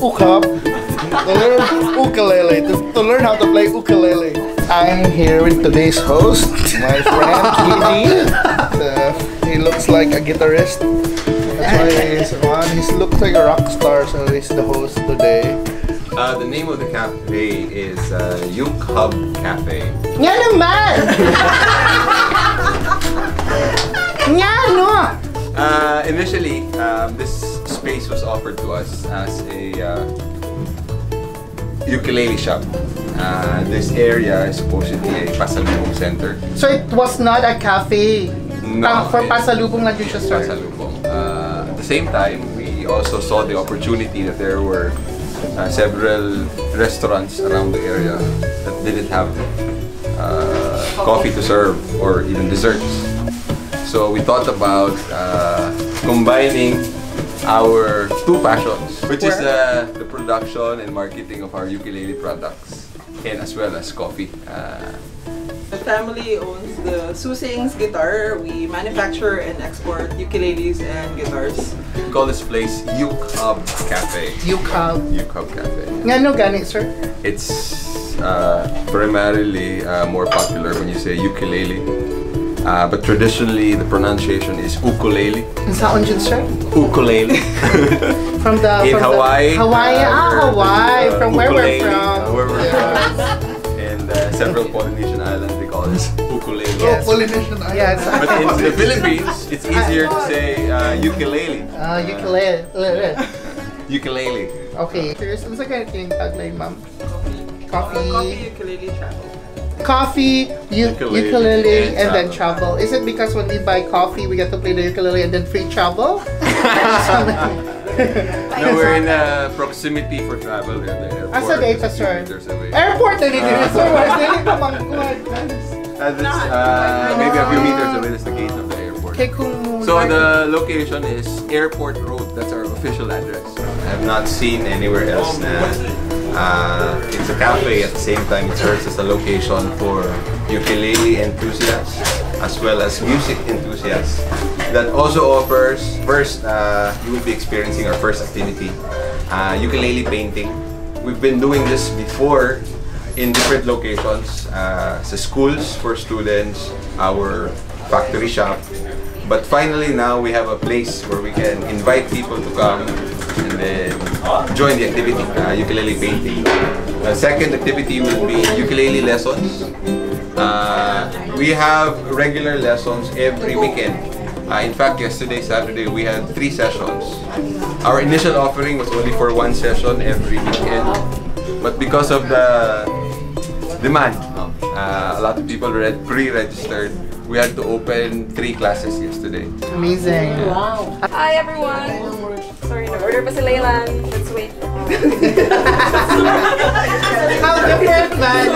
Ukab to learn ukulele, to learn how to play ukulele. I'm here with today's host, my friend Gigi. He looks like a guitarist. That's why he's on. He looks like a rock star, so he's the host today. The name of the cafe is Uke Hub Cafe. Nga naman! Nga no! Initially, this space was offered to us as a ukulele shop. This area is supposedly a pasalubong center. So it was not a cafe? No, for pasalubong lang yun siya, sir? Pasalubong. At the same time, we also saw the opportunity that there were several restaurants around the area that didn't have coffee to serve or even desserts. So we thought about combining our two passions, which is the production and marketing of our ukulele products, and as well as coffee. The family owns the Susing's guitar. We manufacture and export ukuleles and guitars. We call this place Uke Hub Cafe. Uke Hub. Uke Hub Cafe. Nga no gani, sir? It's primarily more popular when you say ukulele. But traditionally, the pronunciation is ukulele. And saan dyan, sir? Ukulele. From Hawaii. Hawaii. Hawaii. From where we're from. Where we're from. And several Polynesian islands, they call this ukulele. Yes. Polynesian islands. Yes. But in the Philippines, it's easier to say ukulele. Ukulele. Ukulele. Okay. Serious, ano sa ganit yung tagline, ma'am? Coffee, ukulele, travel. Coffee, ukulele, and then travel. Is it because when we buy coffee, we get to play the ukulele and then free travel? No, we're in proximity for travel. We're at the airport. Asa day pa, sir? Away. Airport na din, sir. Dili pa mangkuhan. Maybe a few meters away is the gate of the airport. So the location is Airport Road. That's our official address. I have not seen anywhere else na it's a cafe. At the same time, it serves as a location for ukulele enthusiasts as well as music enthusiasts. That also offers, first, you will be experiencing our first activity, ukulele painting. We've been doing this before in different locations, sa schools for students, our factory shop. But finally now we have a place where we can invite people to come and then join the activity, ukulele painting. The second activity will be ukulele lessons. We have regular lessons every weekend. In fact, yesterday, Saturday, we had 3 sessions. Our initial offering was only for 1 session every weekend. But because of the demand, a lot of people pre-registered. We had to open 3 classes yesterday. Amazing. Wow. Hi everyone. Sorry, nag-order pa si Laylan. Let's wait. How different, man?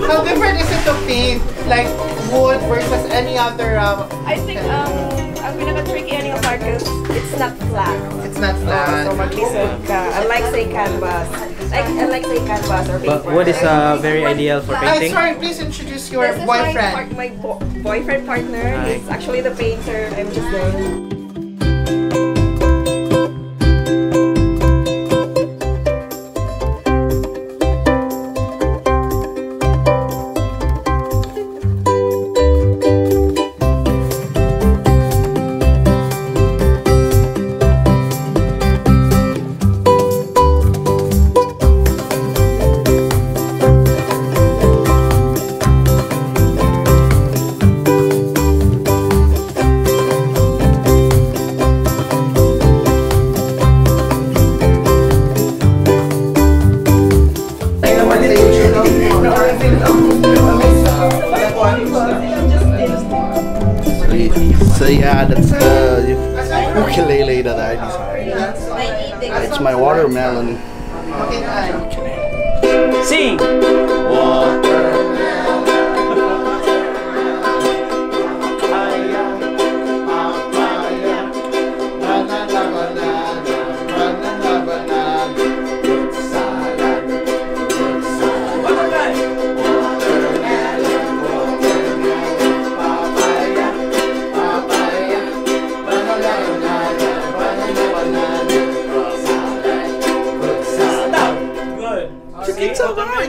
How different is it to paint like wood versus any other? I think ang pinaka-tricky ano yung part is it's not flat. It's not flat. So maglisod ka. Unlike say canvas. Unlike say canvas or paper. But what is very ideal for painting? Sorry, please introduce your This is boyfriend. my boyfriend partner. He's actually the painter. I'm just there. So yeah, that's the ukulele that I designed. It's my watermelon. Sing!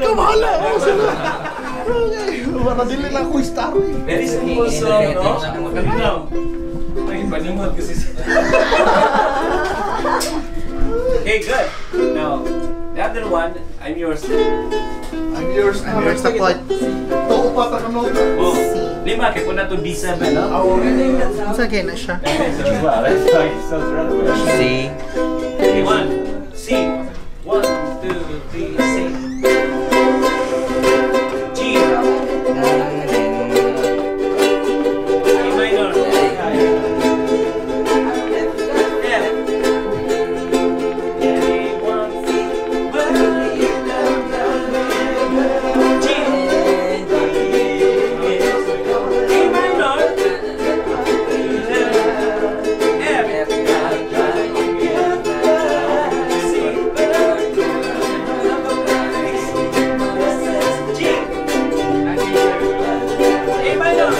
ikaw bahala. Para dili lang ako star. Very simple song, no? Kalinaw. Ay, panimod kasi sa... Okay, good. Now, the other one, I'm yours. I'm yours na point. Tao pa ta kanong. Oh, 5 kay kuna to D7, no? Unsa kay na siya? C. Okay, 1. C. 1, 2, 3, C. G. A minor.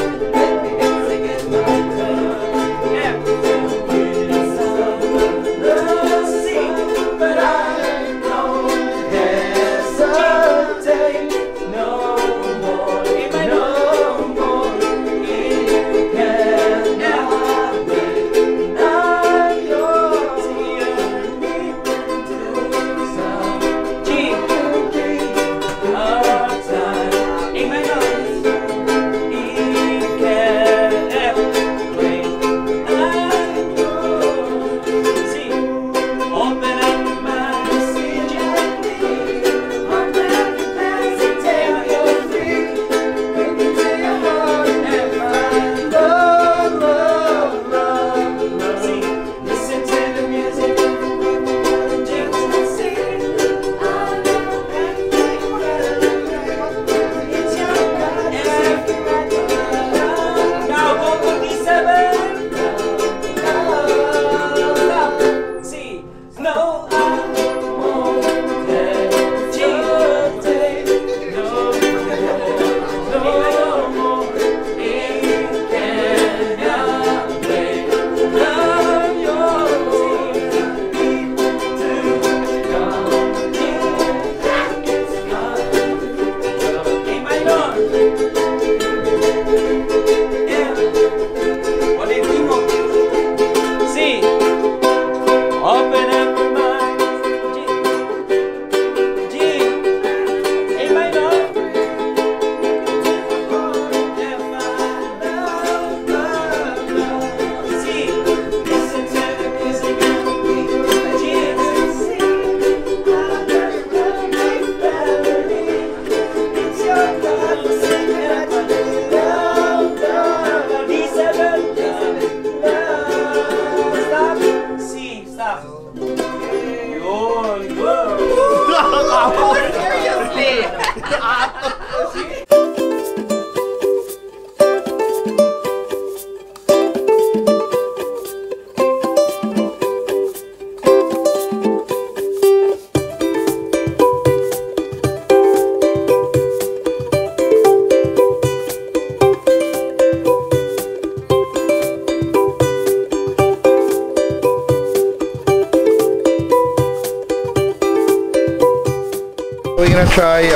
We're gonna try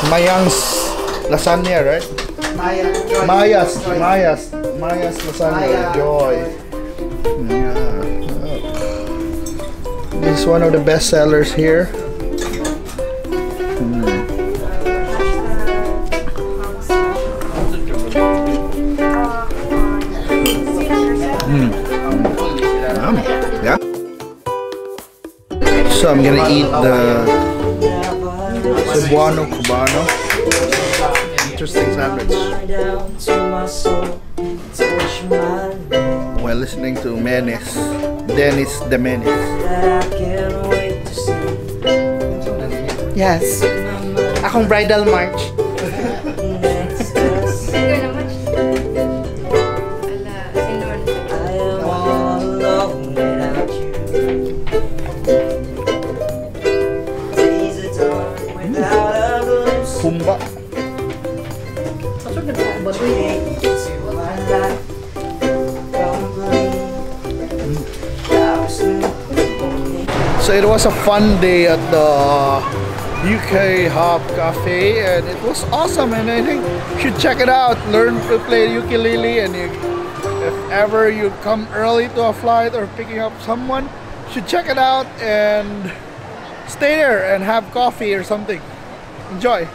Mayang's lasagna, right? Maya's lasagna. Joy. Yeah. This is one of the best sellers here. Yeah. So I'm gonna eat the Cebuano Cubano. Interesting sandwich. While listening to Dennis the Menace. Yes. Akong bridal march. Kumba. So it was a fun day at the Uke Hub Cafe, and it was awesome. And I think you should check it out. Learn to play ukulele, and if ever you come early to a flight or picking up someone, you should check it out and stay there and have coffee or something. Enjoy.